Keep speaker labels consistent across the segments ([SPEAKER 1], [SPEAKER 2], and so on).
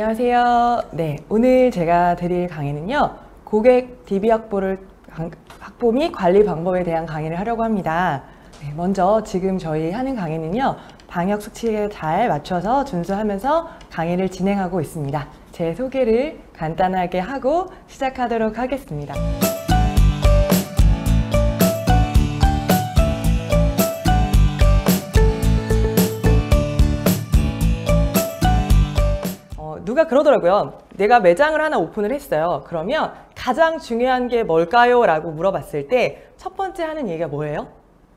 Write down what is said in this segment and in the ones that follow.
[SPEAKER 1] 안녕하세요. 네, 오늘 제가 드릴 강의는요, 고객 DB 확보 및 관리 방법에 대한 강의를 하려고 합니다. 네, 먼저 지금 저희 하는 강의는요, 방역 수칙에 잘 맞춰서 준수하면서 강의를 진행하고 있습니다. 제 소개를 간단하게 하고 시작하도록 하겠습니다. 누가 그러더라고요. 내가 매장을 하나 오픈을 했어요. 그러면 가장 중요한 게 뭘까요? 라고 물어봤을 때 첫 번째 하는 얘기가 뭐예요?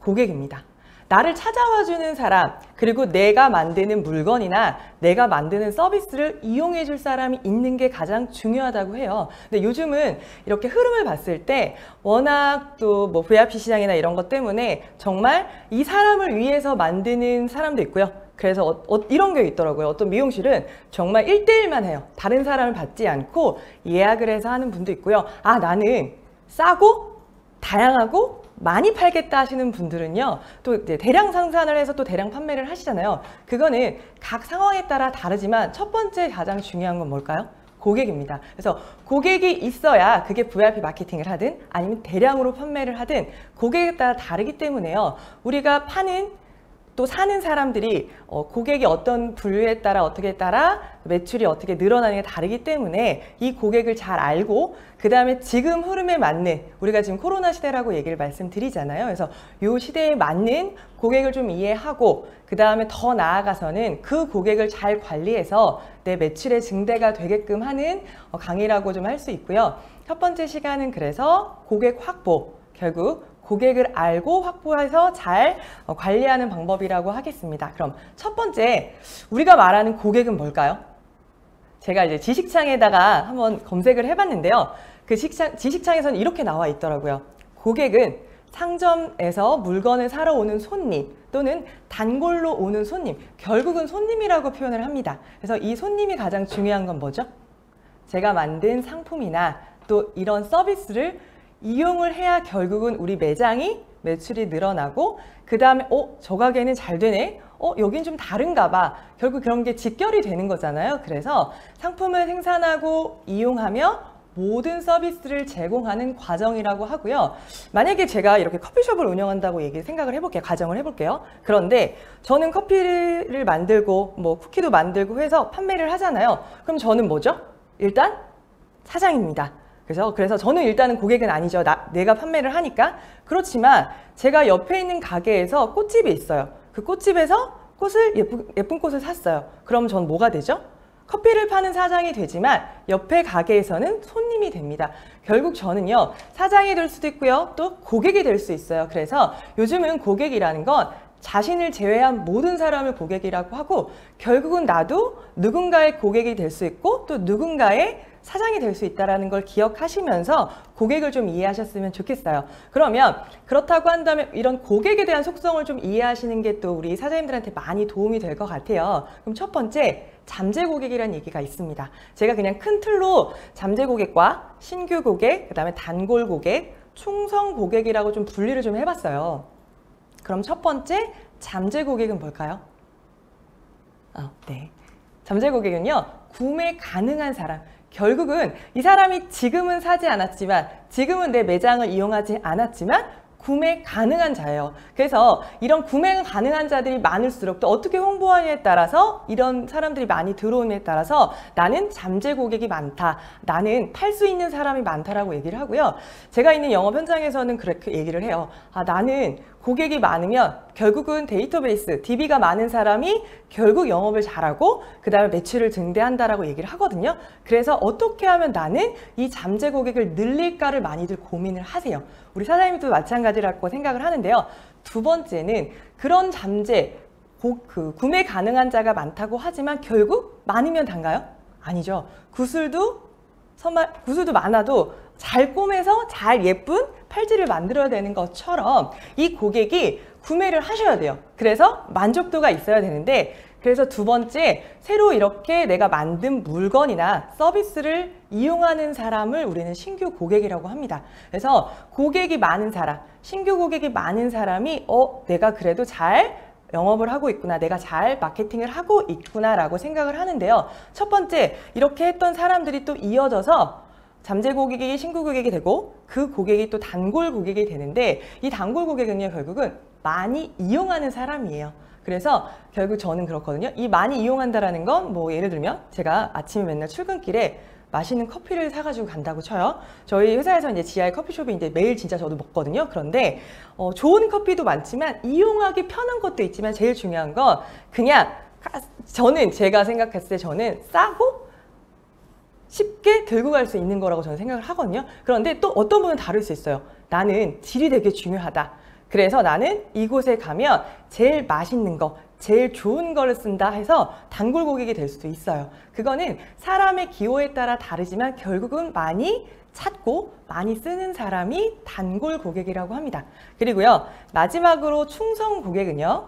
[SPEAKER 1] 고객입니다. 나를 찾아와 주는 사람, 그리고 내가 만드는 물건이나 내가 만드는 서비스를 이용해 줄 사람이 있는 게 가장 중요하다고 해요. 근데 요즘은 이렇게 흐름을 봤을 때 워낙 또 뭐 VIP 시장이나 이런 것 때문에 정말 이 사람을 위해서 만드는 사람도 있고요. 그래서 이런 게 있더라고요. 어떤 미용실은 정말 1대1만 해요. 다른 사람을 받지 않고 예약을 해서 하는 분도 있고요. 아, 나는 싸고 다양하고 많이 팔겠다 하시는 분들은요, 또 이제 대량 생산을 해서 또 대량 판매를 하시잖아요. 그거는 각 상황에 따라 다르지만 첫 번째 가장 중요한 건 뭘까요? 고객입니다. 그래서 고객이 있어야 그게 VIP 마케팅을 하든 아니면 대량으로 판매를 하든 고객에 따라 다르기 때문에요. 우리가 파는 또 사는 사람들이 고객이 어떤 분류에 따라 어떻게 따라 매출이 어떻게 늘어나는 게 다르기 때문에 이 고객을 잘 알고 그 다음에 지금 흐름에 맞는, 우리가 지금 코로나 시대라고 얘기를 말씀드리잖아요. 그래서 이 시대에 맞는 고객을 좀 이해하고 그 다음에 더 나아가서는 그 고객을 잘 관리해서 내 매출의 증대가 되게끔 하는 강의라고 좀 할 수 있고요. 첫 번째 시간은 그래서 고객 확보, 결국 고객을 알고 확보해서 잘 관리하는 방법이라고 하겠습니다. 그럼 첫 번째, 우리가 말하는 고객은 뭘까요? 제가 이제 지식창에다가 한번 검색을 해봤는데요. 그 지식창에서는 이렇게 나와 있더라고요. 고객은 상점에서 물건을 사러 오는 손님 또는 단골로 오는 손님, 결국은 손님이라고 표현을 합니다. 그래서 이 손님이 가장 중요한 건 뭐죠? 제가 만든 상품이나 또 이런 서비스를 이용을 해야 결국은 우리 매장이 매출이 늘어나고 그 다음에 저 가게는 잘 되네, 여긴 좀 다른가 봐. 결국 그런 게 직결이 되는 거잖아요. 그래서 상품을 생산하고 이용하며 모든 서비스를 제공하는 과정이라고 하고요. 만약에 제가 이렇게 커피숍을 운영한다고 생각을 해볼게요. 가정을 해볼게요. 그런데 저는 커피를 만들고 뭐 쿠키도 만들고 해서 판매를 하잖아요. 그럼 저는 뭐죠? 일단 사장입니다. 그래서 저는 일단은 고객은 아니죠. 내가 판매를 하니까. 그렇지만 제가 옆에 있는 가게에서 꽃집이 있어요. 그 꽃집에서 예쁜 꽃을 샀어요. 그럼 전 뭐가 되죠? 커피를 파는 사장이 되지만 옆에 가게에서는 손님이 됩니다. 결국 저는요, 사장이 될 수도 있고요, 또 고객이 될 수 있어요. 그래서 요즘은 고객이라는 건 자신을 제외한 모든 사람을 고객이라고 하고, 결국은 나도 누군가의 고객이 될 수 있고 또 누군가의 사장이 될 수 있다는 걸 기억하시면서 고객을 좀 이해하셨으면 좋겠어요. 그러면 그렇다고 한다면 이런 고객에 대한 속성을 좀 이해하시는 게 또 우리 사장님들한테 많이 도움이 될 것 같아요. 그럼 첫 번째, 잠재 고객이라는 얘기가 있습니다. 제가 그냥 큰 틀로 잠재 고객과 신규 고객, 그 다음에 단골 고객, 충성 고객이라고 좀 분리를 좀 해봤어요. 그럼 첫 번째, 잠재 고객은 뭘까요? 네. 잠재 고객은요, 구매 가능한 사람. 결국은 이 사람이 지금은 사지 않았지만, 지금은 내 매장을 이용하지 않았지만 구매 가능한 자예요. 그래서 이런 구매 가능한 자들이 많을수록 또 어떻게 홍보하느냐에 따라서 이런 사람들이 많이 들어오느냐에 따라서 나는 잠재 고객이 많다, 나는 팔 수 있는 사람이 많다라고 얘기를 하고요. 제가 있는 영업 현장에서는 그렇게 얘기를 해요. 나는 고객이 많으면 결국은 데이터베이스, DB가 많은 사람이 결국 영업을 잘하고 그 다음에 매출을 증대한다라고 얘기를 하거든요. 그래서 어떻게 하면 나는 이 잠재 고객을 늘릴까를 많이들 고민을 하세요. 우리 사장님도 마찬가지라고 생각을 하는데요. 두 번째는 그런 잠재, 구매 가능한 자가 많다고 하지만 결국 많으면 단가요? 아니죠. 구슬도 많아도 잘 꼬매서 잘 예쁜 팔찌를 만들어야 되는 것처럼 이 고객이 구매를 하셔야 돼요. 그래서 만족도가 있어야 되는데, 그래서 두 번째, 새로 이렇게 내가 만든 물건이나 서비스를 이용하는 사람을 우리는 신규 고객이라고 합니다. 그래서 고객이 많은 사람, 신규 고객이 많은 사람이 내가 그래도 잘 영업을 하고 있구나, 내가 잘 마케팅을 하고 있구나라고 생각을 하는데요. 첫 번째, 이렇게 했던 사람들이 또 이어져서 잠재 고객이 신규 고객이 되고 그 고객이 또 단골 고객이 되는데, 이 단골 고객은요, 결국은 많이 이용하는 사람이에요. 그래서 결국 저는 그렇거든요. 이 많이 이용한다라는 건 뭐 예를 들면 제가 아침에 맨날 출근길에 맛있는 커피를 사가지고 간다고 쳐요. 저희 회사에서 이제 지하에 커피숍이 이제 매일 진짜 저도 먹거든요. 그런데 좋은 커피도 많지만 이용하기 편한 것도 있지만 제일 중요한 건 그냥 저는 제가 생각했을 때 저는 싸고 쉽게 들고 갈 수 있는 거라고 저는 생각을 하거든요. 그런데 또 어떤 분은 다를 수 있어요. 나는 질이 되게 중요하다. 그래서 나는 이곳에 가면 제일 맛있는 거, 제일 좋은 거를 쓴다 해서 단골 고객이 될 수도 있어요. 그거는 사람의 기호에 따라 다르지만 결국은 많이 찾고 많이 쓰는 사람이 단골 고객이라고 합니다. 그리고요, 마지막으로 충성 고객은요,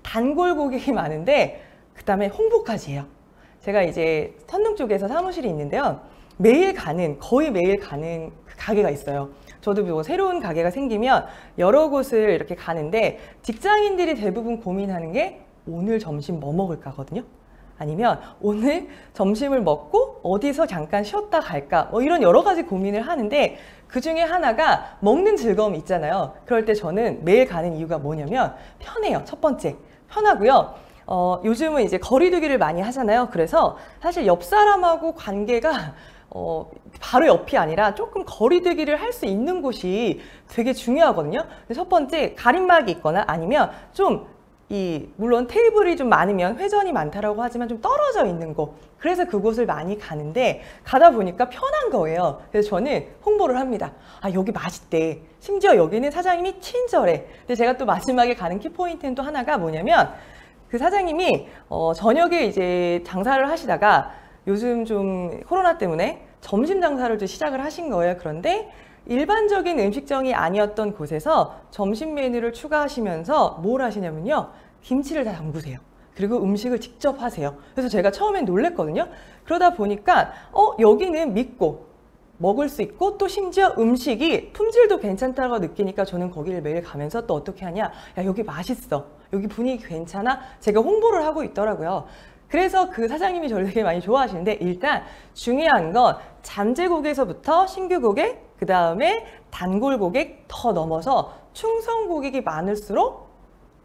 [SPEAKER 1] 단골 고객이 많은데 그 다음에 홍보까지 해요. 제가 이제 선릉 쪽에서 사무실이 있는데요. 거의 매일 가는 그 가게가 있어요. 저도 뭐 새로운 가게가 생기면 여러 곳을 이렇게 가는데, 직장인들이 대부분 고민하는 게 오늘 점심 뭐 먹을까거든요. 아니면 오늘 점심을 먹고 어디서 잠깐 쉬었다 갈까, 뭐 이런 여러 가지 고민을 하는데, 그 중에 하나가 먹는 즐거움이 있잖아요. 그럴 때 저는 매일 가는 이유가 뭐냐면 편해요. 첫 번째, 편하고요. 요즘은 이제 거리두기를 많이 하잖아요. 그래서 사실 옆 사람하고 관계가 바로 옆이 아니라 조금 거리두기를 할 수 있는 곳이 되게 중요하거든요. 첫 번째, 가림막이 있거나 아니면 좀 물론 테이블이 좀 많으면 회전이 많다라고 하지만 좀 떨어져 있는 곳. 그래서 그곳을 많이 가는데, 가다 보니까 편한 거예요. 그래서 저는 홍보를 합니다. 아, 여기 맛있대. 심지어 여기는 사장님이 친절해. 근데 제가 또 마지막에 가는 키포인트는 또 하나가 뭐냐면, 그 사장님이 저녁에 이제 장사를 하시다가 요즘 좀 코로나 때문에 점심 장사를 또 시작을 하신 거예요. 그런데 일반적인 음식점이 아니었던 곳에서 점심 메뉴를 추가하시면서 뭘 하시냐면요, 김치를 다 담그세요. 그리고 음식을 직접 하세요. 그래서 제가 처음엔 놀랬거든요. 그러다 보니까 여기는 믿고 먹을 수 있고, 또 심지어 음식이 품질도 괜찮다고 느끼니까 저는 거기를 매일 가면서 또 어떻게 하냐, 야, 여기 맛있어, 여기 분위기 괜찮아, 제가 홍보를 하고 있더라고요. 그래서 그 사장님이 저를 되게 많이 좋아하시는데, 일단 중요한 건 잠재 고객에서부터 신규 고객, 그 다음에 단골 고객, 더 넘어서 충성 고객이 많을수록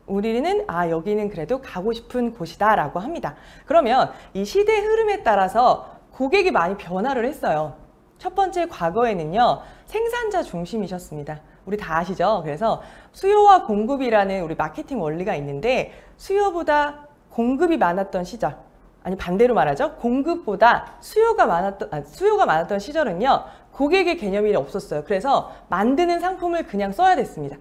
[SPEAKER 1] 우리는 여기는 그래도 가고 싶은 곳이다 라고 합니다. 그러면 이 시대 흐름에 따라서 고객이 많이 변화를 했어요. 첫 번째, 과거에는요, 생산자 중심이셨습니다. 우리 다 아시죠? 그래서 수요와 공급이라는 우리 마케팅 원리가 있는데, 수요보다 공급이 많았던 시절, 아니 반대로 말하죠. 공급보다 수요가 많았던 시절은요, 고객의 개념이 없었어요. 그래서 만드는 상품을 그냥 써야 됐습니다.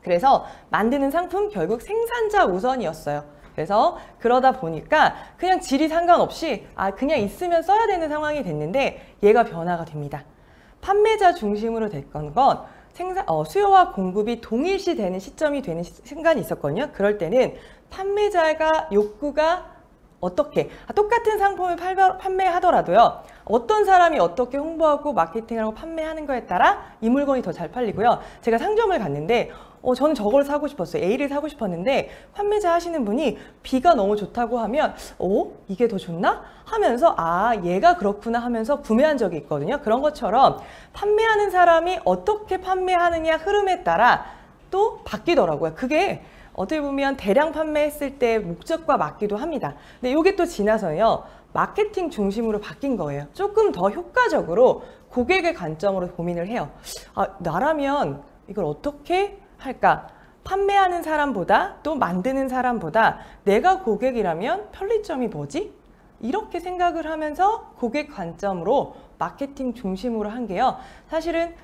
[SPEAKER 1] 그래서 만드는 상품 결국 생산자 우선이었어요. 그래서 그러다 보니까 그냥 질이 상관없이 그냥 있으면 써야 되는 상황이 됐는데, 얘가 변화가 됩니다. 판매자 중심으로 됐건 건 수요와 공급이 동일시 되는 시점이 되는 순간이 있었거든요. 그럴 때는 판매자가 욕구가 어떻게 똑같은 상품을 판매하더라도요, 어떤 사람이 어떻게 홍보하고 마케팅하고 판매하는 거에 따라 이 물건이 더 잘 팔리고요. 제가 상점을 갔는데 저는 저걸 사고 싶었어요. A를 사고 싶었는데 판매자 하시는 분이 B가 너무 좋다고 하면 이게 더 좋나? 하면서 얘가 그렇구나 하면서 구매한 적이 있거든요. 그런 것처럼 판매하는 사람이 어떻게 판매하느냐 흐름에 따라 또 바뀌더라고요. 그게 어떻게 보면 대량 판매했을 때 목적과 맞기도 합니다. 근데 이게 또 지나서요, 마케팅 중심으로 바뀐 거예요. 조금 더 효과적으로 고객의 관점으로 고민을 해요. 나라면 이걸 어떻게 할까? 판매하는 사람보다 또 만드는 사람보다 내가 고객이라면 편리점이 뭐지? 이렇게 생각을 하면서 고객 관점으로 마케팅 중심으로 한 게요, 사실은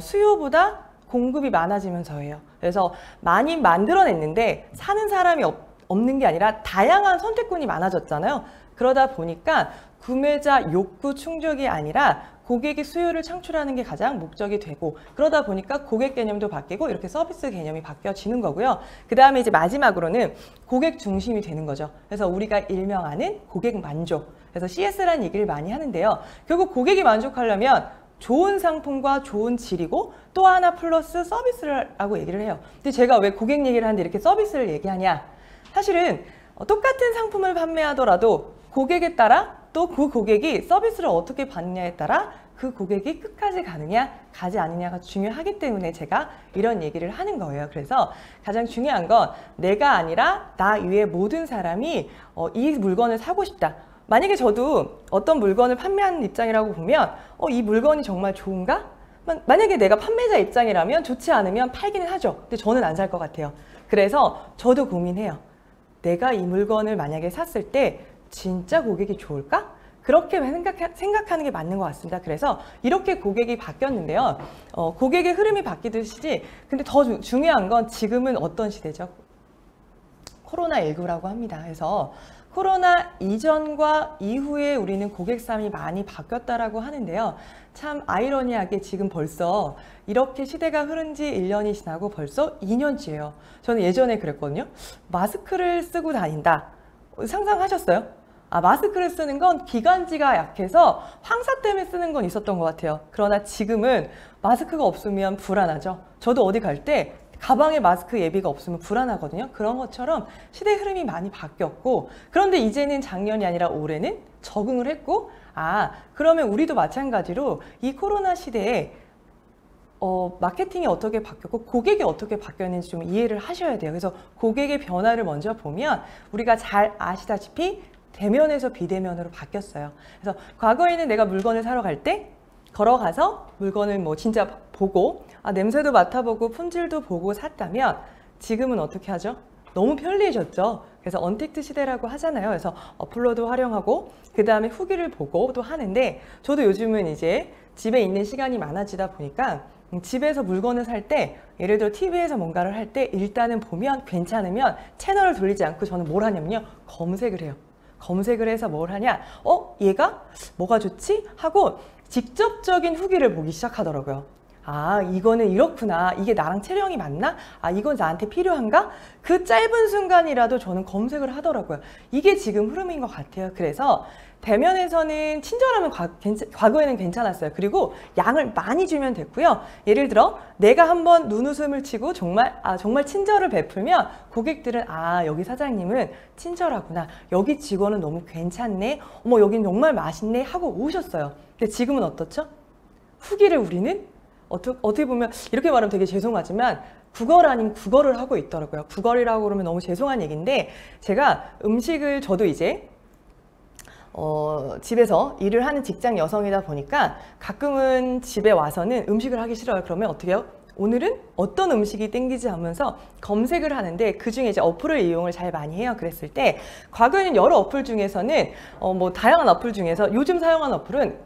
[SPEAKER 1] 수요보다 공급이 많아지면서예요. 그래서 많이 만들어냈는데 사는 사람이 없는 게 아니라 다양한 선택권이 많아졌잖아요. 그러다 보니까 구매자 욕구 충족이 아니라 고객의 수요를 창출하는 게 가장 목적이 되고, 그러다 보니까 고객 개념도 바뀌고 이렇게 서비스 개념이 바뀌어지는 거고요. 그 다음에 이제 마지막으로는 고객 중심이 되는 거죠. 그래서 우리가 일명하는 고객 만족. 그래서 CS라는 얘기를 많이 하는데요. 결국 고객이 만족하려면 좋은 상품과 좋은 질이고 또 하나 플러스 서비스라고 얘기를 해요. 근데 제가 왜 고객 얘기를 하는데 이렇게 서비스를 얘기하냐? 사실은 똑같은 상품을 판매하더라도 고객에 따라 또 그 고객이 서비스를 어떻게 받느냐에 따라 그 고객이 끝까지 가느냐 가지 않느냐가 중요하기 때문에 제가 이런 얘기를 하는 거예요. 그래서 가장 중요한 건 내가 아니라 나 이외의 모든 사람이 이 물건을 사고 싶다. 만약에 저도 어떤 물건을 판매하는 입장이라고 보면 이 물건이 정말 좋은가? 만약에 내가 판매자 입장이라면 좋지 않으면 팔기는 하죠. 근데 저는 안 살 것 같아요. 그래서 저도 고민해요. 내가 이 물건을 만약에 샀을 때 진짜 고객이 좋을까? 그렇게 생각하는 게 맞는 것 같습니다. 그래서 이렇게 고객이 바뀌었는데요. 고객의 흐름이 바뀌듯이 근데 더 중요한 건 지금은 어떤 시대죠? 코로나19라고 합니다. 그래서 코로나 이전과 이후에 우리는 고객상이 많이 바뀌었다라고 하는데요. 참 아이러니하게 지금 벌써 이렇게 시대가 흐른 지 1년이 지나고 벌써 2년째예요. 저는 예전에 그랬거든요. 마스크를 쓰고 다닌다. 상상하셨어요? 마스크를 쓰는 건 기관지가 약해서 황사 때문에 쓰는 건 있었던 것 같아요. 그러나 지금은 마스크가 없으면 불안하죠. 저도 어디 갈 때 가방에 마스크 예비가 없으면 불안하거든요. 그런 것처럼 시대 흐름이 많이 바뀌었고, 그런데 이제는 작년이 아니라 올해는 적응을 했고, 그러면 우리도 마찬가지로 이 코로나 시대에 마케팅이 어떻게 바뀌었고 고객이 어떻게 바뀌었는지 좀 이해를 하셔야 돼요. 그래서 고객의 변화를 먼저 보면 우리가 잘 아시다시피 대면에서 비대면으로 바뀌었어요. 그래서 과거에는 내가 물건을 사러 갈 때 걸어가서 물건을 뭐 진짜 보고 냄새도 맡아보고 품질도 보고 샀다면 지금은 어떻게 하죠? 너무 편리해졌죠. 그래서 언택트 시대라고 하잖아요. 그래서 어플로도 활용하고 그 다음에 후기를 보고도 하는데, 저도 요즘은 이제 집에 있는 시간이 많아지다 보니까 집에서 물건을 살 때 예를 들어 TV에서 뭔가를 할 때 일단은 보면 괜찮으면 채널을 돌리지 않고 저는 뭘 하냐면요, 검색을 해요. 검색을 해서 뭘 하냐, 얘가 뭐가 좋지? 하고 직접적인 후기를 보기 시작하더라고요. 이거는 이렇구나. 이게 나랑 체형이 맞나? 이건 나한테 필요한가? 그 짧은 순간이라도 저는 검색을 하더라고요. 이게 지금 흐름인 것 같아요. 그래서 대면에서는 친절하면 과거에는 괜찮았어요. 그리고 양을 많이 주면 됐고요. 예를 들어 내가 한번 눈웃음을 치고 정말 친절을 베풀면 고객들은 여기 사장님은 친절하구나. 여기 직원은 너무 괜찮네. 어머, 여긴 정말 맛있네 하고 오셨어요. 근데 지금은 어떻죠? 후기를 우리는 어떻게 보면 이렇게 말하면 되게 죄송하지만 구걸 아닌 국어를 하고 있더라고요. 국어이라고 그러면 너무 죄송한 얘기인데, 제가 음식을 저도 이제 집에서 일을 하는 직장 여성이다 보니까 가끔은 집에 와서는 음식을 하기 싫어요. 그러면 어떻게 해요? 오늘은 어떤 음식이 땡기지 하면서 검색을 하는데, 그 중에 이제 어플을 이용을 잘 많이 해요. 그랬을 때 과거에는 여러 어플 중에서는 다양한 어플 중에서 요즘 사용하는 어플은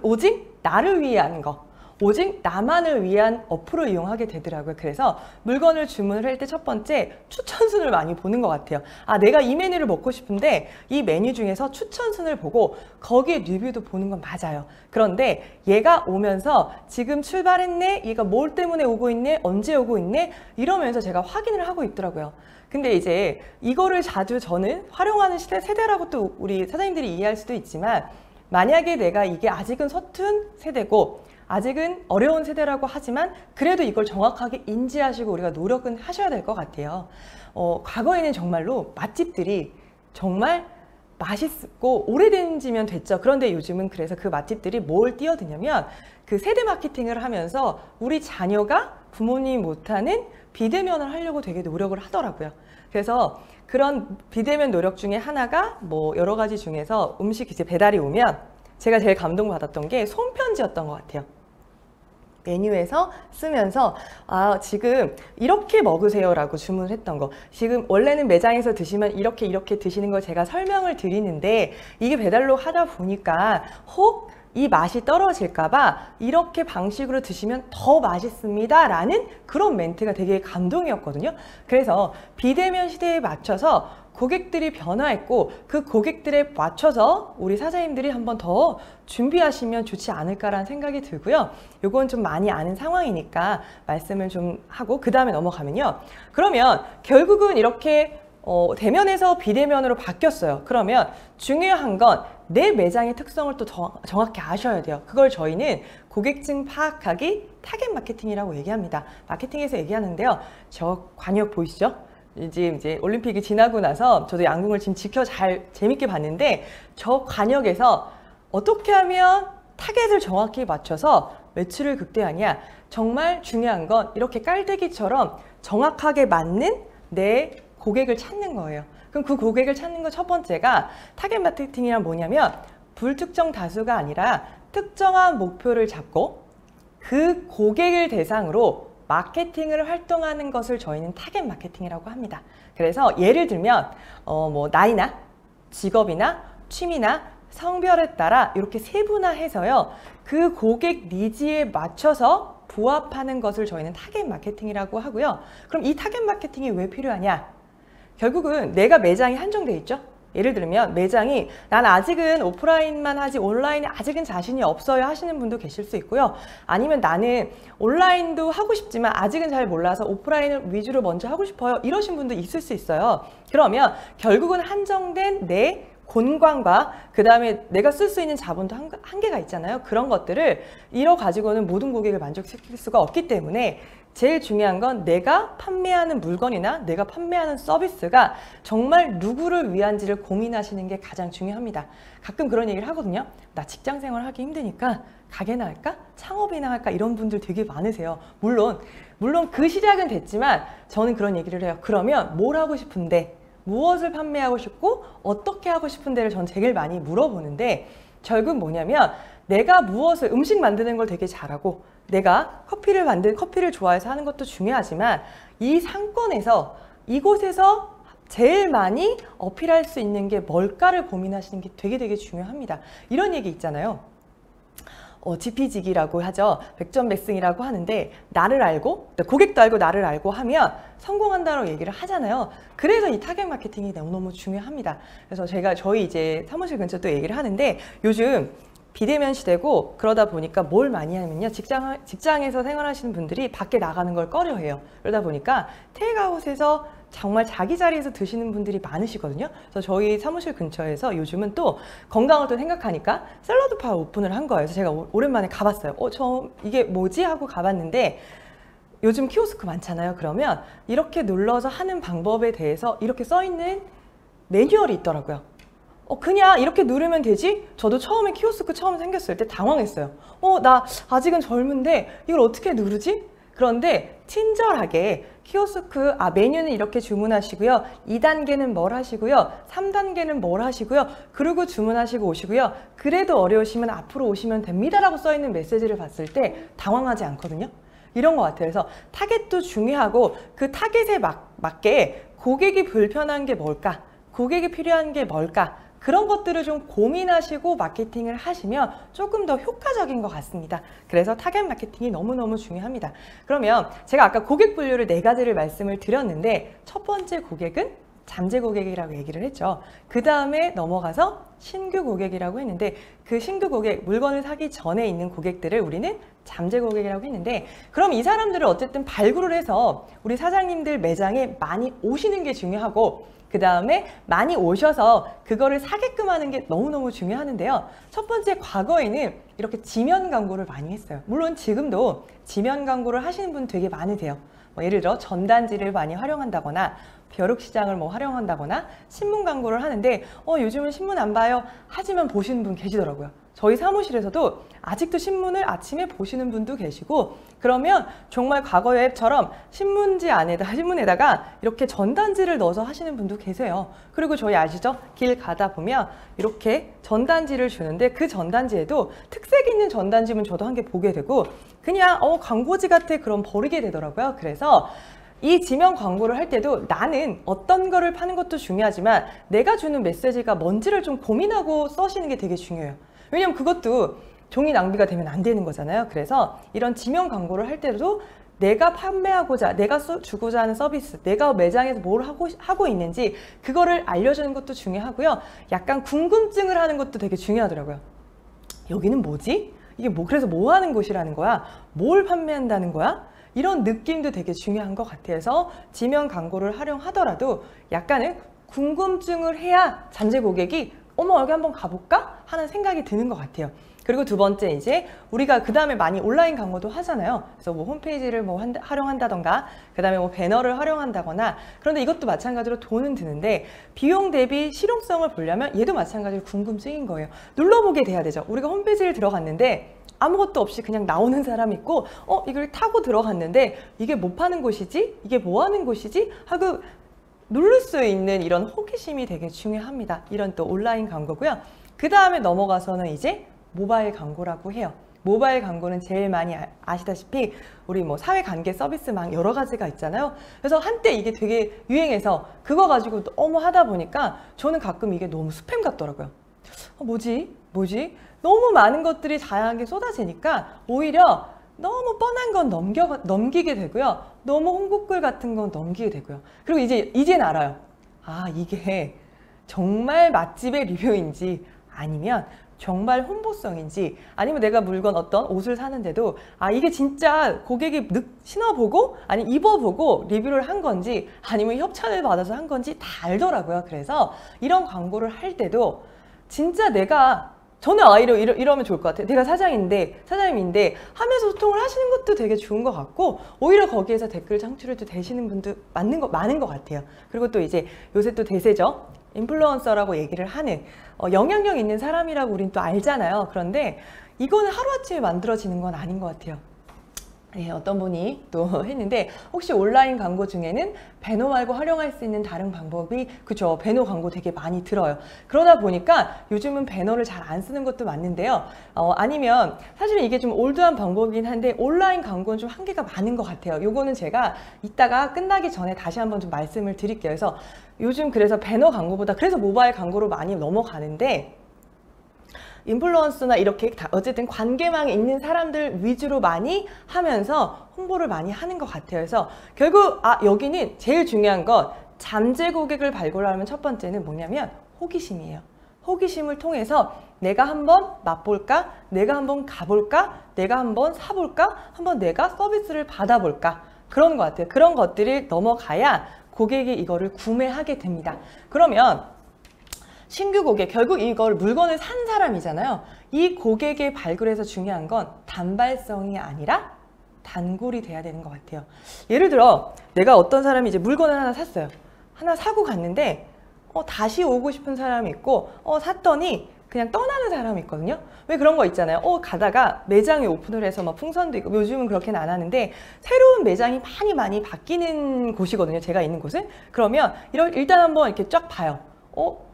[SPEAKER 1] 오직 나를 위한 거, 오직 나만을 위한 어플을 이용하게 되더라고요. 그래서 물건을 주문을 할 때 첫 번째 추천순을 많이 보는 것 같아요. 내가 이 메뉴를 먹고 싶은데 이 메뉴 중에서 추천순을 보고 거기에 리뷰도 보는 건 맞아요. 그런데 얘가 오면서 지금 출발했네? 얘가 뭘 때문에 오고 있네? 언제 오고 있네? 이러면서 제가 확인을 하고 있더라고요. 근데 이제 이거를 자주 저는 활용하는 세대라고 또 우리 사장님들이 이해할 수도 있지만, 만약에 내가 이게 아직은 서툰 세대고 아직은 어려운 세대라고 하지만 그래도 이걸 정확하게 인지하시고 우리가 노력은 하셔야 될 것 같아요. 과거에는 정말로 맛집들이 정말 맛있고 오래된 지면 됐죠. 그런데 요즘은 그래서 그 맛집들이 뭘 뛰어드냐면 그 세대 마케팅을 하면서 우리 자녀가 부모님이 못하는 비대면을 하려고 되게 노력을 하더라고요. 그래서 그런 비대면 노력 중에 하나가 여러 가지 중에서 음식 이제 배달이 오면 제가 제일 감동받았던 게 손편지였던 것 같아요. 메뉴에서 쓰면서 지금 이렇게 먹으세요 라고 주문을 했던 거, 지금 원래는 매장에서 드시면 이렇게 드시는 걸 제가 설명을 드리는데 이게 배달로 하다 보니까 혹 이 맛이 떨어질까봐 이렇게 방식으로 드시면 더 맛있습니다 라는 그런 멘트가 되게 감동이었거든요. 그래서 비대면 시대에 맞춰서 고객들이 변화했고 그 고객들에 맞춰서 우리 사장님들이 한번 더 준비하시면 좋지 않을까라는 생각이 들고요. 요건 좀 많이 아는 상황이니까 말씀을 좀 하고 그 다음에 넘어가면요. 그러면 결국은 이렇게 대면에서 비대면으로 바뀌었어요. 그러면 중요한 건 내 매장의 특성을 또 정확히 아셔야 돼요. 그걸 저희는 고객층 파악하기 타겟 마케팅이라고 얘기합니다. 마케팅에서 얘기하는데요. 저 관역 보이시죠? 이제 올림픽이 지나고 나서 저도 양궁을 지금 잘 재밌게 봤는데 저 관역에서 어떻게 하면 타겟을 정확히 맞춰서 매출을 극대화하냐. 정말 중요한 건 이렇게 깔때기처럼 정확하게 맞는 내 고객을 찾는 거예요. 그럼 그 고객을 찾는 거 첫 번째가 타겟 마케팅이란 뭐냐면 불특정 다수가 아니라 특정한 목표를 잡고 그 고객을 대상으로 마케팅을 활동하는 것을 저희는 타겟 마케팅이라고 합니다. 그래서 예를 들면 뭐 나이나 직업이나 취미나 성별에 따라 이렇게 세분화해서요. 그 고객 니즈에 맞춰서 부합하는 것을 저희는 타겟 마케팅이라고 하고요. 그럼 이 타겟 마케팅이 왜 필요하냐? 결국은 내가 매장이 한정돼 있죠. 예를 들면 매장이 난 아직은 오프라인만 하지 온라인에 아직은 자신이 없어요 하시는 분도 계실 수 있고요. 아니면 나는 온라인도 하고 싶지만 아직은 잘 몰라서 오프라인을 위주로 먼저 하고 싶어요. 이러신 분도 있을 수 있어요. 그러면 결국은 한정된 내 본관과 그 다음에 내가 쓸 수 있는 자본도 한계가 있잖아요. 그런 것들을 이뤄 가지고는 모든 고객을 만족시킬 수가 없기 때문에 제일 중요한 건 내가 판매하는 물건이나 내가 판매하는 서비스가 정말 누구를 위한지를 고민하시는 게 가장 중요합니다. 가끔 그런 얘기를 하거든요. 나 직장 생활하기 힘드니까 가게나 할까? 창업이나 할까? 이런 분들 되게 많으세요. 물론 그 시작은 됐지만 저는 그런 얘기를 해요. 그러면 뭘 하고 싶은데? 무엇을 판매하고 싶고 어떻게 하고 싶은데를 전 제일 많이 물어보는데 결국 뭐냐면 내가 무엇을 음식 만드는 걸 되게 잘하고 내가 커피를 좋아해서 하는 것도 중요하지만 이 상권에서 이곳에서 제일 많이 어필할 수 있는 게 뭘까를 고민하시는 게 되게 중요합니다. 이런 얘기 있잖아요. 지피지기라고 하죠. 백전백승이라고 하는데 나를 알고 고객도 알고 나를 알고 하면 성공한다고 얘기를 하잖아요. 그래서 이 타겟 마케팅이 너무너무 중요합니다. 그래서 저희 이제 사무실 근처 또 얘기를 하는데 요즘 비대면 시대고 그러다 보니까 뭘 많이 하면요. 직장에서 생활하시는 분들이 밖에 나가는 걸 꺼려해요. 그러다 보니까 테이크아웃에서 정말 자기 자리에서 드시는 분들이 많으시거든요. 그래서 저희 사무실 근처에서 요즘은 또 건강을 또 생각하니까 샐러드바 오픈을 한 거예요. 그래서 제가 오랜만에 가봤어요. 이게 뭐지? 하고 가봤는데 요즘 키오스크 많잖아요. 그러면 이렇게 눌러서 하는 방법에 대해서 이렇게 써있는 매뉴얼이 있더라고요. 그냥 이렇게 누르면 되지? 저도 처음에 키오스크 처음 생겼을 때 당황했어요. 나 아직은 젊은데 이걸 어떻게 누르지? 그런데 친절하게 키오스크 메뉴는 이렇게 주문하시고요. 2단계는 뭘 하시고요. 3단계는 뭘 하시고요. 그리고 주문하시고 오시고요. 그래도 어려우시면 앞으로 오시면 됩니다라고 써있는 메시지를 봤을 때 당황하지 않거든요. 이런 것 같아요. 그래서 타겟도 중요하고 그 타겟에 맞게 고객이 불편한 게 뭘까? 고객이 필요한 게 뭘까? 그런 것들을 좀 고민하시고 마케팅을 하시면 조금 더 효과적인 것 같습니다. 그래서 타겟 마케팅이 너무너무 중요합니다. 그러면 제가 아까 고객 분류를 4가지를 말씀을 드렸는데 첫 번째 고객은 잠재 고객이라고 얘기를 했죠. 그 다음에 넘어가서 신규 고객이라고 했는데 그 신규 고객, 물건을 사기 전에 있는 고객들을 우리는 잠재 고객이라고 했는데 그럼 이 사람들을 어쨌든 발굴을 해서 우리 사장님들 매장에 많이 오시는 게 중요하고 그 다음에 많이 오셔서 그거를 사게끔 하는 게 너무너무 중요하는데요. 첫 번째 과거에는 이렇게 지면 광고를 많이 했어요. 물론 지금도 지면 광고를 하시는 분 되게 많으세요. 예를 들어 전단지를 많이 활용한다거나 벼룩시장을 활용한다거나 신문 광고를 하는데 요즘은 신문 안 봐요 하지만 보시는 분 계시더라고요. 저희 사무실에서도 아직도 신문을 아침에 보시는 분도 계시고 그러면 정말 과거의 앱처럼 신문에다가 이렇게 전단지를 넣어서 하시는 분도 계세요. 그리고 저희 아시죠? 길 가다 보면 이렇게 전단지를 주는데 그 전단지에도 특색 있는 전단지면 저도 한 개 보게 되고 그냥 광고지 같아 그럼 버리게 되더라고요. 그래서 이 지면 광고를 할 때도 나는 어떤 거를 파는 것도 중요하지만 내가 주는 메시지가 뭔지를 좀 고민하고 써시는 게 되게 중요해요. 왜냐면 그것도 종이 낭비가 되면 안 되는 거잖아요. 그래서 이런 지면 광고를 할 때도 내가 판매하고자, 내가 주고자 하는 서비스, 내가 매장에서 뭘 하고 있는지 그거를 알려주는 것도 중요하고요. 약간 궁금증을 하는 것도 되게 중요하더라고요. 여기는 뭐지? 이게 그래서 뭐 하는 곳이라는 거야? 뭘 판매한다는 거야? 이런 느낌도 되게 중요한 것 같아서 지면 광고를 활용하더라도 약간은 궁금증을 해야 잠재 고객이 여기 한번 가볼까? 하는 생각이 드는 것 같아요. 그리고 두 번째 이제 우리가 그 다음에 많이 온라인 광고도 하잖아요. 그래서 뭐 홈페이지를 뭐 활용한다던가 그 다음에 뭐 배너를 활용한다거나 그런데 이것도 마찬가지로 돈은 드는데 비용 대비 실용성을 보려면 얘도 마찬가지로 궁금증인 거예요. 눌러보게 돼야 되죠. 우리가 홈페이지를 들어갔는데 아무것도 없이 그냥 나오는 사람 있고 이걸 타고 들어갔는데 이게 뭐 파는 곳이지? 이게 뭐 하는 곳이지? 하고 누를 수 있는 이런 호기심이 되게 중요합니다. 이런 또 온라인 광고고요. 그 다음에 넘어가서는 이제 모바일 광고라고 해요. 모바일 광고는 제일 많이 아시다시피 우리 뭐 사회관계 서비스망 여러 가지가 있잖아요. 그래서 한때 이게 되게 유행해서 그거 가지고 너무 하다 보니까 저는 가끔 이게 너무 스팸 같더라고요. 뭐지? 너무 많은 것들이 다양하게 쏟아지니까 오히려 너무 뻔한 건 넘기게 되고요. 너무 홍보글 같은 건 넘기게 되고요. 그리고 이젠 알아요. 아, 이게 정말 맛집의 리뷰인지 아니면 정말 홍보성인지 아니면 내가 물건 어떤 옷을 사는데도 이게 진짜 고객이 신어보고 아니 입어보고 리뷰를 한 건지 아니면 협찬을 받아서 한 건지 다 알더라고요. 그래서 이런 광고를 할 때도 진짜 저는 이러면 좋을 것 같아요. 내가 사장님인데 하면서 소통을 하시는 것도 되게 좋은 것 같고 오히려 거기에서 댓글 창출해도 되시는 분도 많은 것 같아요. 그리고 또 이제 요새 또 대세죠. 인플루언서라고 얘기를 하는 영향력 있는 사람이라고 우린 또 알잖아요. 그런데 이거는 하루아침에 만들어지는 건 아닌 것 같아요. 네, 어떤 분이 또 했는데 혹시 온라인 광고 중에는 배너 말고 활용할 수 있는 다른 방법이 그쵸, 배너 광고 되게 많이 들어요. 그러다 보니까 요즘은 배너를 잘 안 쓰는 것도 맞는데요. 아니면 사실은 이게 좀 올드한 방법이긴 한데 온라인 광고는 좀 한계가 많은 것 같아요. 요거는 제가 이따가 끝나기 전에 다시 한번 좀 말씀을 드릴게요. 그래서 요즘 그래서 배너 광고보다 그래서 모바일 광고로 많이 넘어가는데 인플루언서나 이렇게 어쨌든 관계망에 있는 사람들 위주로 많이 하면서 홍보를 많이 하는 것 같아요. 그래서 결국 여기는 제일 중요한 건 잠재 고객을 발굴하려면 첫 번째는 뭐냐면 호기심이에요. 호기심을 통해서 내가 한번 맛볼까? 내가 한번 가볼까? 내가 한번 사볼까? 한번 내가 서비스를 받아볼까? 그런 것 같아요. 그런 것들이 넘어가야 고객이 이거를 구매하게 됩니다. 그러면 신규 고객, 결국 이걸 물건을 산 사람이잖아요. 이 고객의 발굴에서 중요한 건 단발성이 아니라 단골이 돼야 되는 것 같아요. 예를 들어 내가 어떤 사람이 이제 물건을 하나 샀어요. 하나 사고 갔는데 다시 오고 싶은 사람이 있고 샀더니 그냥 떠나는 사람이 있거든요. 왜 그런 거 있잖아요. 가다가 매장에 오픈을 해서 막 풍선도 있고 요즘은 그렇게는 안 하는데 새로운 매장이 많이 바뀌는 곳이거든요. 제가 있는 곳은. 그러면 일단 한번 이렇게 쫙 봐요.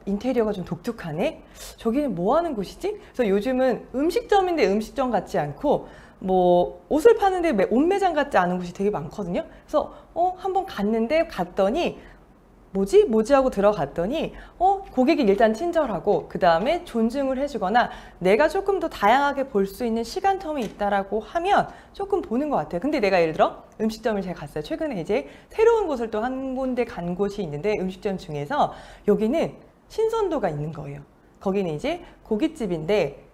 [SPEAKER 1] 인테리어가 좀 독특하네? 저기는 뭐 하는 곳이지? 그래서 요즘은 음식점인데 음식점 같지 않고 뭐 옷을 파는데 옷 매장 같지 않은 곳이 되게 많거든요. 그래서 한번 갔더니 뭐지 하고 들어갔더니 고객이 일단 친절하고 그 다음에 존중을 해주거나 내가 조금 더 다양하게 볼 수 있는 시간 텀이 있다라고 하면 조금 보는 것 같아요. 근데 내가 예를 들어 음식점을 제가 갔어요. 최근에 이제 새로운 곳을 또 한 군데 간 곳이 있는데 음식점 중에서 여기는 신선도가 있는 거예요. 거기는 이제 고깃집인데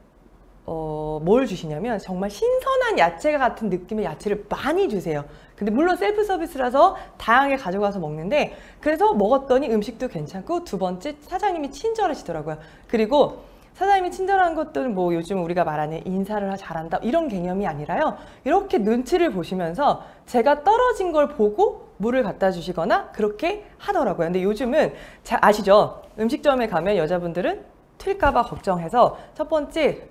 [SPEAKER 1] 뭘 주시냐면 정말 신선한 야채 같은 느낌의 야채를 많이 주세요. 근데 물론 셀프 서비스라서 다양하게 가져가서 먹는데 그래서 먹었더니 음식도 괜찮고 두 번째 사장님이 친절하시더라고요. 그리고 사장님이 친절한 것들은 뭐 요즘 우리가 말하는 인사를 잘한다 이런 개념이 아니라요. 이렇게 눈치를 보시면서 제가 떨어진 걸 보고 물을 갖다 주시거나 그렇게 하더라고요. 근데 요즘은 아시죠? 음식점에 가면 여자분들은 튈까봐 걱정해서 첫 번째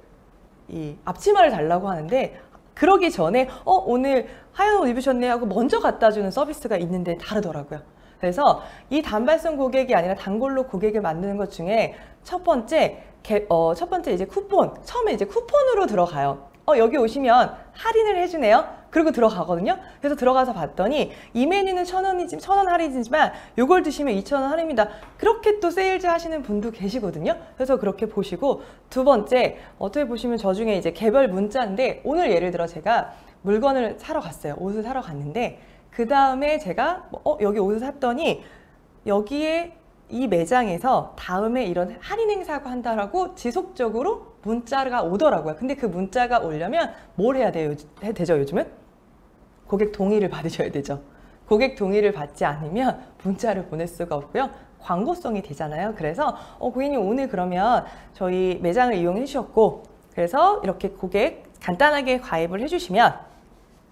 [SPEAKER 1] 이 앞치마를 달라고 하는데 그러기 전에 오늘 하얀 옷 입으셨네 하고 먼저 갖다 주는 서비스가 있는데 다르더라고요. 그래서 이 단발성 고객이 아니라 단골로 고객을 만드는 것 중에 첫 번째 이제 쿠폰, 처음에 이제 쿠폰으로 들어가요. 여기 오시면 할인을 해주네요. 그리고 들어가거든요. 그래서 들어가서 봤더니 이 메뉴는 1,000원 할인이지만 이걸 드시면 2,000원 할인입니다. 그렇게 또 세일즈 하시는 분도 계시거든요. 그래서 그렇게 보시고 두 번째 어떻게 보시면 저 중에 이제 개별 문자인데 오늘 예를 들어 제가 물건을 사러 갔어요. 옷을 사러 갔는데 그 다음에 제가 여기 옷을 샀더니 여기에 이 매장에서 다음에 이런 할인 행사가 한다라고 지속적으로 문자가 오더라고요. 근데 그 문자가 오려면 뭘 해야 되죠 요즘은? 고객 동의를 받으셔야 되죠. 고객 동의를 받지 않으면 문자를 보낼 수가 없고요. 광고성이 되잖아요. 그래서 고객님 오늘 그러면 저희 매장을 이용해 주셨고 그래서 이렇게 고객 간단하게 가입을 해주시면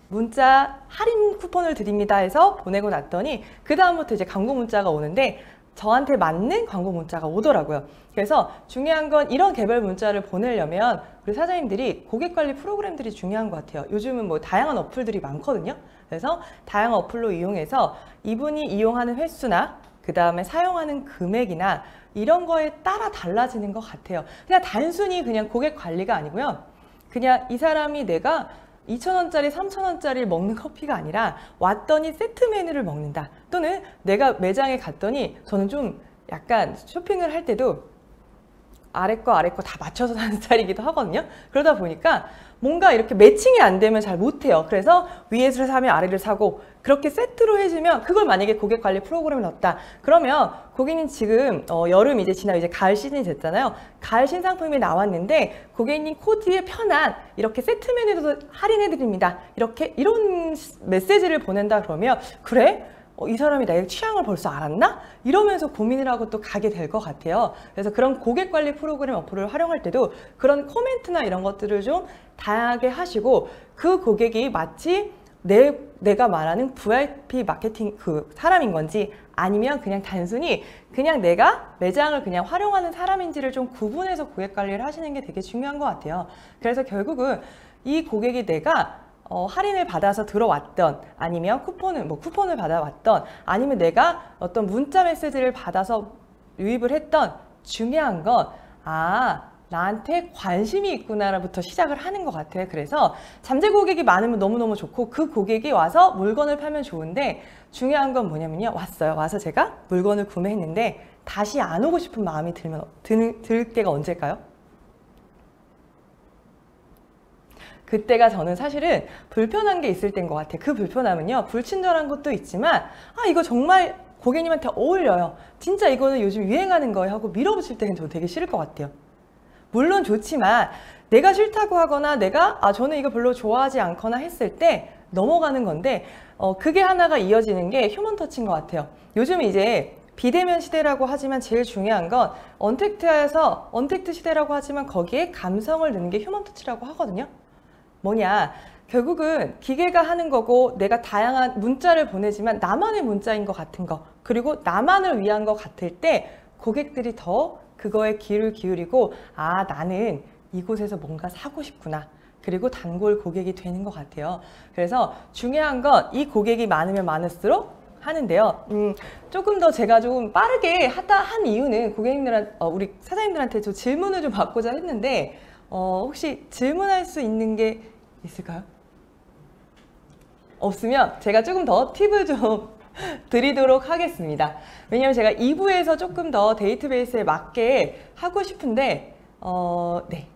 [SPEAKER 1] 문자 할인 쿠폰을 드립니다 해서 보내고 났더니 그 다음부터 이제 광고 문자가 오는데 저한테 맞는 광고 문자가 오더라고요. 그래서 중요한 건 이런 개별 문자를 보내려면 우리 사장님들이 고객관리 프로그램들이 중요한 것 같아요. 요즘은 뭐 다양한 어플들이 많거든요. 그래서 다양한 어플로 이용해서 이분이 이용하는 횟수나 그 다음에 사용하는 금액이나 이런 거에 따라 달라지는 것 같아요. 그냥 단순히 그냥 고객 관리가 아니고요. 그냥 이 사람이 내가 2,000원짜리, 3,000원짜리 먹는 커피가 아니라 왔더니 세트 메뉴를 먹는다. 또는 내가 매장에 갔더니 저는 좀 약간 쇼핑을 할 때도 아래 거 다 맞춰서 사는 스타일이기도 하거든요. 그러다 보니까 뭔가 이렇게 매칭이 안 되면 잘 못해요. 그래서 위에를 사면 아래를 사고 그렇게 세트로 해주면 그걸 만약에 고객 관리 프로그램을 넣었다. 그러면 고객님 지금 여름 이제 지나고 이제 가을 시즌이 됐잖아요. 가을 신상품이 나왔는데 고객님 코디에 편한 이렇게 세트 메뉴도 할인해 드립니다. 이렇게 이런 메시지를 보낸다 그러면 그래? 이 사람이 나의 취향을 벌써 알았나? 이러면서 고민을 하고 또 가게 될 것 같아요. 그래서 그런 고객관리 프로그램 어플을 활용할 때도 그런 코멘트나 이런 것들을 좀 다양하게 하시고 그 고객이 마치 내가 말하는 VIP 마케팅 그 사람인 건지 아니면 그냥 단순히 그냥 내가 매장을 그냥 활용하는 사람인지를 좀 구분해서 고객관리를 하시는 게 되게 중요한 것 같아요. 그래서 결국은 이 고객이 내가 할인을 받아서 들어왔던 아니면 쿠폰을 받아왔던 아니면 내가 어떤 문자 메시지를 받아서 유입을 했던 중요한 건 나한테 관심이 있구나부터 시작을 하는 것 같아요. 그래서 잠재 고객이 많으면 너무너무 좋고 그 고객이 와서 물건을 팔면 좋은데 중요한 건 뭐냐면요. 와서 제가 물건을 구매했는데 다시 안 오고 싶은 마음이 들 때가 언제일까요? 그때가 저는 사실은 불편한 게 있을 때인 것 같아요. 그 불편함은요. 불친절한 것도 있지만 이거 정말 고객님한테 어울려요. 진짜 이거는 요즘 유행하는 거예요 하고 밀어붙일 때는 저 되게 싫을 것 같아요. 물론 좋지만 내가 싫다고 하거나 내가 저는 이거 별로 좋아하지 않거나 했을 때 넘어가는 건데 그게 하나가 이어지는 게 휴먼 터치인 것 같아요. 요즘 이제 비대면 시대라고 하지만 제일 중요한 건 언택트 시대라고 하지만 거기에 감성을 넣는 게 휴먼 터치라고 하거든요. 뭐냐, 결국은 기계가 하는 거고 내가 다양한 문자를 보내지만 나만의 문자인 것 같은 거 그리고 나만을 위한 것 같을 때 고객들이 더 그거에 귀를 기울이고 나는 이곳에서 뭔가 사고 싶구나. 그리고 단골 고객이 되는 것 같아요. 그래서 중요한 건 이 고객이 많으면 많을수록 하는데요. 조금 더 제가 좀 빠르게 한 이유는 우리 사장님들한테 좀 질문을 좀 받고자 했는데 혹시 질문할 수 있는 게 있을까요? 없으면 제가 조금 더 팁을 좀 드리도록 하겠습니다. 왜냐면 제가 2부에서 조금 더 데이터베이스에 맞게 하고 싶은데 네.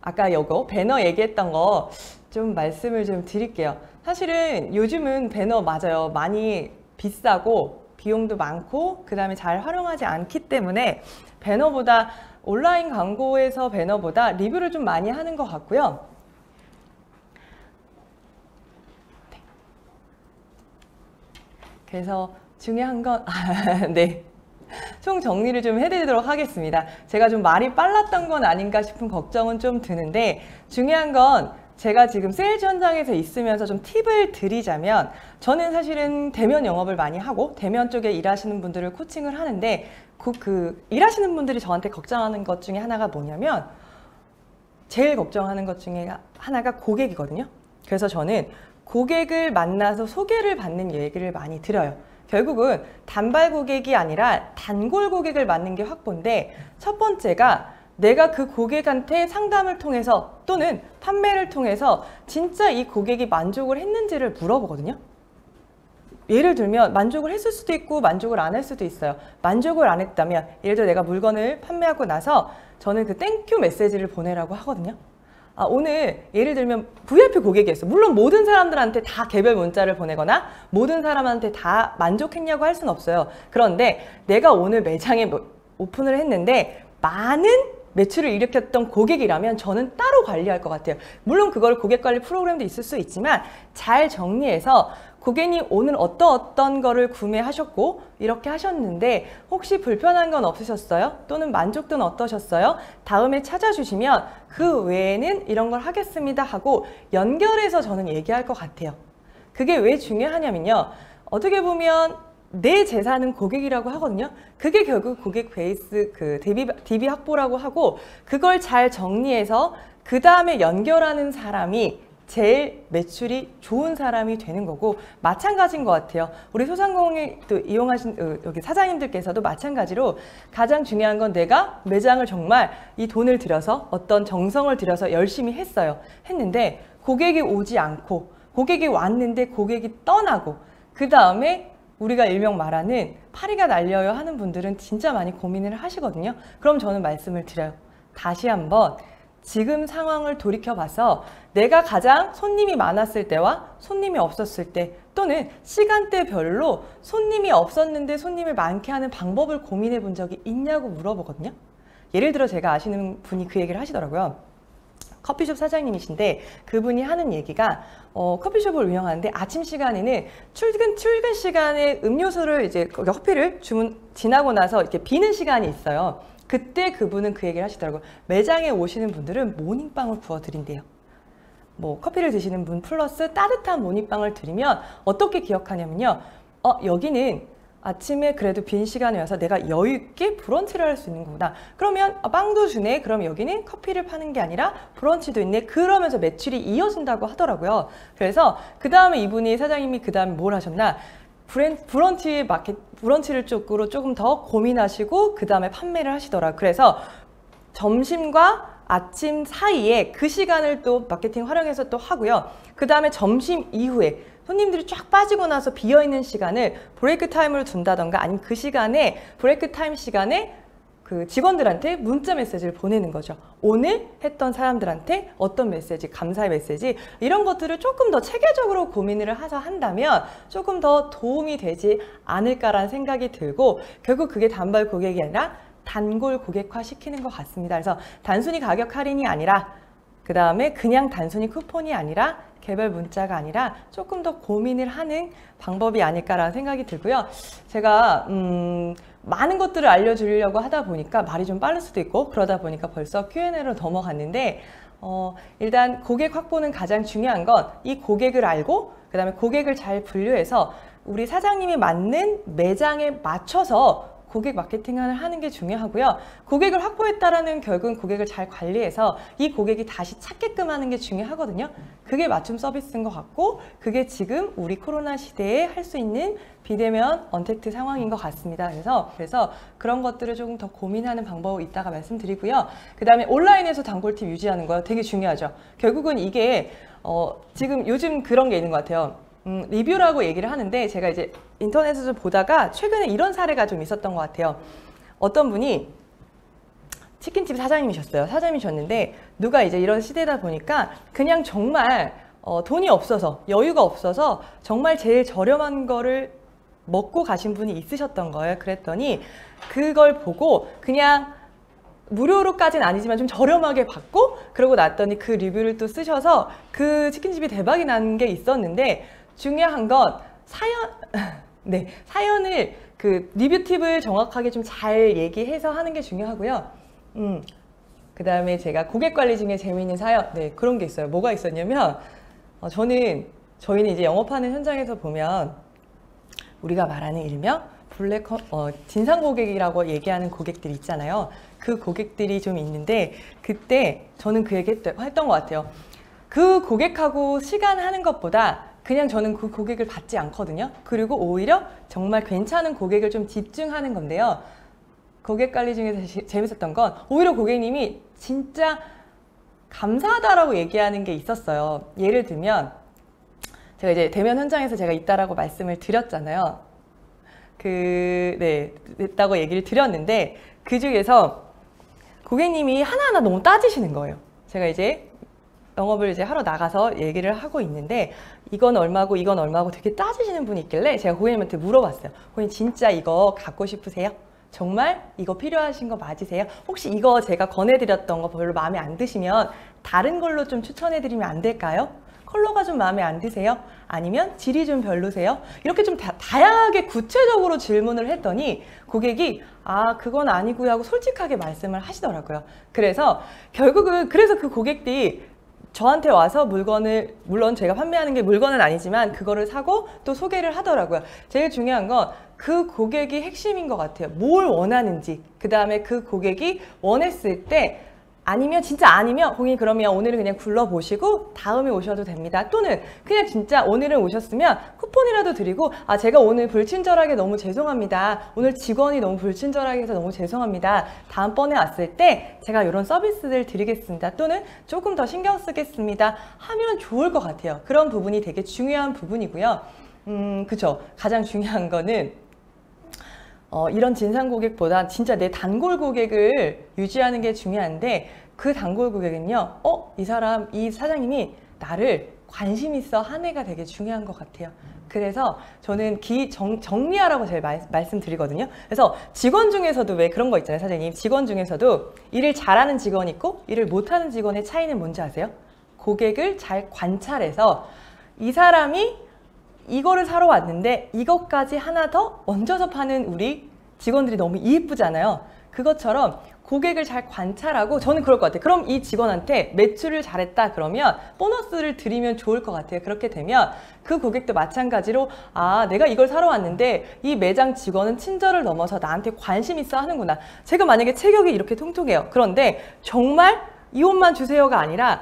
[SPEAKER 1] 아까 이거 배너 얘기했던 거 좀 말씀을 좀 드릴게요. 사실은 요즘은 배너 맞아요. 많이 비싸고 비용도 많고 그 다음에 잘 활용하지 않기 때문에 배너보다 온라인 광고에서 배너보다 리뷰를 좀 많이 하는 것 같고요. 네. 그래서 중요한 건 네. 총 정리를 좀 해드리도록 하겠습니다. 제가 좀 말이 빨랐던 건 아닌가 싶은 걱정은 좀 드는데 중요한 건 제가 지금 세일즈 현장에서 있으면서 좀 팁을 드리자면 저는 사실은 대면 영업을 많이 하고 대면 쪽에 일하시는 분들을 코칭을 하는데 일하시는 분들이 저한테 걱정하는 것 중에 하나가 뭐냐면 제일 걱정하는 것 중에 하나가 고객이거든요. 그래서 저는 고객을 만나서 소개를 받는 얘기를 많이 드려요. 결국은 단발 고객이 아니라 단골 고객을 만든 게 확보인데 첫 번째가 내가 그 고객한테 상담을 통해서 또는 판매를 통해서 진짜 이 고객이 만족을 했는지를 물어보거든요. 예를 들면 만족을 했을 수도 있고 만족을 안 할 수도 있어요. 만족을 안 했다면 예를 들어 내가 물건을 판매하고 나서 저는 그 땡큐 메시지를 보내라고 하거든요. 오늘 예를 들면 VIP 고객이었어요. 물론 모든 사람들한테 다 개별 문자를 보내거나 모든 사람한테 다 만족했냐고 할 수는 없어요. 그런데 내가 오늘 매장에 오픈을 했는데 많은 매출을 일으켰던 고객이라면 저는 따로 관리할 것 같아요. 물론 그걸 고객관리 프로그램도 있을 수 있지만 잘 정리해서 고객님 오늘 어떤 거를 구매하셨고 이렇게 하셨는데 혹시 불편한 건 없으셨어요? 또는 만족도는 어떠셨어요? 다음에 찾아주시면 그 외에는 이런 걸 하겠습니다 하고 연결해서 저는 얘기할 것 같아요. 그게 왜 중요하냐면요. 어떻게 보면 내 재산은 고객이라고 하거든요. 그게 결국 고객 베이스 그 DB 확보라고 하고 그걸 잘 정리해서 그 다음에 연결하는 사람이 제일 매출이 좋은 사람이 되는 거고 마찬가지인 것 같아요. 우리 소상공인 또 이용하신 여기 사장님들께서도 마찬가지로 가장 중요한 건 내가 매장을 정말 이 돈을 들여서 어떤 정성을 들여서 열심히 했는데 고객이 오지 않고 고객이 왔는데 고객이 떠나고 그 다음에 우리가 일명 말하는 파리가 날려요 하는 분들은 진짜 많이 고민을 하시거든요. 그럼 저는 말씀을 드려요. 다시 한번 지금 상황을 돌이켜봐서 내가 가장 손님이 많았을 때와 손님이 없었을 때 또는 시간대별로 손님이 없었는데 손님을 많게 하는 방법을 고민해 본 적이 있냐고 물어보거든요. 예를 들어 제가 아시는 분이 그 얘기를 하시더라고요. 커피숍 사장님이신데 그분이 하는 얘기가 커피숍을 운영하는데 아침 시간에는 출근 시간에 음료수를 이제 커피를 지나고 나서 이렇게 비는 시간이 있어요. 그때 그분은 그 얘기를 하시더라고요. 매장에 오시는 분들은 모닝빵을 구워 드린대요. 뭐 커피를 드시는 분 플러스 따뜻한 모닝빵을 드리면 어떻게 기억하냐면요. 여기는 아침에 그래도 빈 시간에 와서 내가 여유 있게 브런치를 할 수 있는 거구나. 그러면 빵도 주네. 그럼 여기는 커피를 파는 게 아니라 브런치도 있네. 그러면서 매출이 이어진다고 하더라고요. 그래서 그 다음에 이분이 사장님이 그 다음에 뭘 하셨나? 브런치를 쪽으로 조금 더 고민하시고 그 다음에 판매를 하시더라. 그래서 점심과 아침 사이에 그 시간을 또 마케팅 활용해서 또 하고요. 그 다음에 점심 이후에 손님들이 쫙 빠지고 나서 비어있는 시간을 브레이크 타임으로 둔다던가 아니면 그 시간에 브레이크 타임 시간에 그 직원들한테 문자 메시지를 보내는 거죠. 오늘 했던 사람들한테 어떤 메시지, 감사의 메시지 이런 것들을 조금 더 체계적으로 고민을 해서 한다면 조금 더 도움이 되지 않을까라는 생각이 들고 결국 그게 단발 고객이 아니라 단골 고객화 시키는 것 같습니다. 그래서 단순히 가격 할인이 아니라 그 다음에 그냥 단순히 쿠폰이 아니라 개별 문자가 아니라 조금 더 고민을 하는 방법이 아닐까라는 생각이 들고요. 제가 많은 것들을 알려주려고 하다 보니까 말이 좀 빠를 수도 있고 그러다 보니까 벌써 Q&A로 넘어갔는데 일단 고객 확보는 가장 중요한 건 이 고객을 알고 그 다음에 고객을 잘 분류해서 우리 사장님이 맞는 매장에 맞춰서 고객 마케팅을 하는 게 중요하고요. 고객을 확보했다라는 결국은 고객을 잘 관리해서 이 고객이 다시 찾게끔 하는 게 중요하거든요. 그게 맞춤 서비스인 것 같고 그게 지금 우리 코로나 시대에 할 수 있는 비대면 언택트 상황인 것 같습니다. 그래서 그런 것들을 조금 더 고민하는 방법이 있다가 말씀드리고요. 그 다음에 온라인에서 단골팁 유지하는 거 되게 중요하죠. 결국은 이게 지금 요즘 그런 게 있는 것 같아요. 리뷰라고 얘기를 하는데 제가 이제 인터넷에서 보다가 최근에 이런 사례가 좀 있었던 것 같아요. 어떤 분이 치킨집 사장님이셨어요. 사장님이셨는데 누가 이제 이런 시대다 보니까 그냥 정말 돈이 없어서 여유가 없어서 정말 제일 저렴한 거를 먹고 가신 분이 있으셨던 거예요. 그랬더니 그걸 보고 그냥 무료로까지는 아니지만 좀 저렴하게 받고 그러고 났더니 그 리뷰를 또 쓰셔서 그 치킨집이 대박이 난 게 있었는데 중요한 건 사연을 그 리뷰 팁을 정확하게 좀 잘 얘기해서 하는 게 중요하고요. 그 다음에 제가 고객 관리 중에 재미있는 사연, 그런 게 있어요. 뭐가 있었냐면 저희는 이제 영업하는 현장에서 보면 우리가 말하는 일명 진상 고객이라고 얘기하는 고객들이 있잖아요. 그 고객들이 좀 있는데 그때 저는 그 얘기 했던 것 같아요. 그 고객하고 시간 하는 것보다 그냥 저는 그 고객을 받지 않거든요. 그리고 오히려 정말 괜찮은 고객을 좀 집중하는 건데요. 고객 관리 중에서 재밌었던 건 오히려 고객님이 진짜 감사하다라고 얘기하는 게 있었어요. 예를 들면 제가 이제 대면 현장에서 제가 있다라고 말씀을 드렸잖아요. 됐다고 얘기를 드렸는데 그 중에서 고객님이 하나하나 너무 따지시는 거예요. 제가 이제 영업을 이제 하러 나가서 얘기를 하고 있는데 이건 얼마고 이건 얼마고 되게 따지시는 분이 있길래 제가 고객님한테 물어봤어요. 고객님 진짜 이거 갖고 싶으세요? 정말 이거 필요하신 거 맞으세요? 혹시 이거 제가 권해드렸던 거 별로 마음에 안 드시면 다른 걸로 좀 추천해드리면 안 될까요? 컬러가 좀 마음에 안 드세요? 아니면 질이 좀 별로세요? 이렇게 좀 다양하게 구체적으로 질문을 했더니 고객이 아 그건 아니고요 하고 솔직하게 말씀을 하시더라고요. 그래서 결국은 그래서 그 고객들이 저한테 와서 물건을, 물론 제가 판매하는 게 물건은 아니지만 그거를 사고 또 소개를 하더라고요. 제일 중요한 건 그 고객이 핵심인 것 같아요. 뭘 원하는지, 그 다음에 그 고객이 원했을 때 아니면 진짜 아니면 고객님 그러면 오늘은 그냥 굴러보시고 다음에 오셔도 됩니다. 또는 그냥 진짜 오늘은 오셨으면 쿠폰이라도 드리고 아 제가 오늘 불친절하게 너무 죄송합니다. 오늘 직원이 너무 불친절하게 해서 너무 죄송합니다. 다음번에 왔을 때 제가 이런 서비스를 드리겠습니다. 또는 조금 더 신경 쓰겠습니다. 하면 좋을 것 같아요. 그런 부분이 되게 중요한 부분이고요. 그쵸. 가장 중요한 거는 이런 진상 고객보다 진짜 내 단골 고객을 유지하는 게 중요한데 그 단골 고객은요, 이 사람, 이 사장님이 나를 관심 있어 하는 애가 되게 중요한 것 같아요. 그래서 저는 정리하라고 제가 말씀드리거든요. 그래서 직원 중에서도 왜 그런 거 있잖아요, 사장님. 직원 중에서도 일을 잘하는 직원이 있고 일을 못하는 직원의 차이는 뭔지 아세요? 고객을 잘 관찰해서 이 사람이 이거를 사러 왔는데 이것까지 하나 더 얹어서 파는 우리 직원들이 너무 이쁘잖아요. 그것처럼 고객을 잘 관찰하고 저는 그럴 것 같아요. 그럼 이 직원한테 매출을 잘했다 그러면 보너스를 드리면 좋을 것 같아요. 그렇게 되면 그 고객도 마찬가지로 아 내가 이걸 사러 왔는데 이 매장 직원은 친절을 넘어서 나한테 관심 있어 하는구나. 제가 만약에 체격이 이렇게 통통해요. 그런데 정말 이 옷만 주세요가 아니라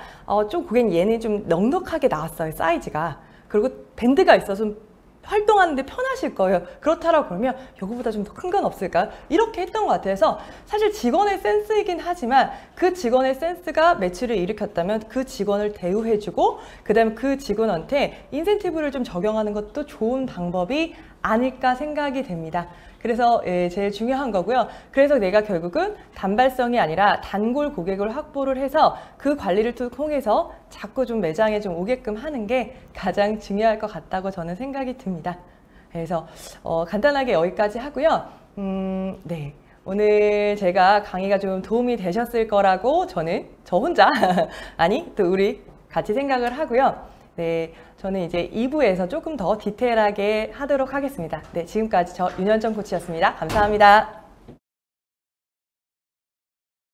[SPEAKER 1] 좀 고객님 얘는 좀 넉넉하게 나왔어요. 사이즈가. 그리고 밴드가 있어서 좀 활동하는데 편하실 거예요. 그렇다라고 그러면 이거보다 좀 더 큰 건 없을까요? 이렇게 했던 것 같아서 사실 직원의 센스이긴 하지만 그 직원의 센스가 매출을 일으켰다면 그 직원을 대우해주고 그 다음에 그 직원한테 인센티브를 좀 적용하는 것도 좋은 방법이 아닐까 생각이 됩니다. 그래서 제일 중요한 거고요. 그래서 내가 결국은 단발성이 아니라 단골 고객을 확보를 해서 그 관리를 통해서 자꾸 좀 매장에 좀 오게끔 하는 게 가장 중요할 것 같다고 저는 생각이 듭니다. 그래서 간단하게 여기까지 하고요. 네. 오늘 제가 강의가 좀 도움이 되셨을 거라고 저는 저 혼자 아니 또 우리 같이 생각을 하고요. 네, 저는 이제 2부에서 조금 더 디테일하게 하도록 하겠습니다. 네, 지금까지 저 윤현정 코치였습니다. 감사합니다.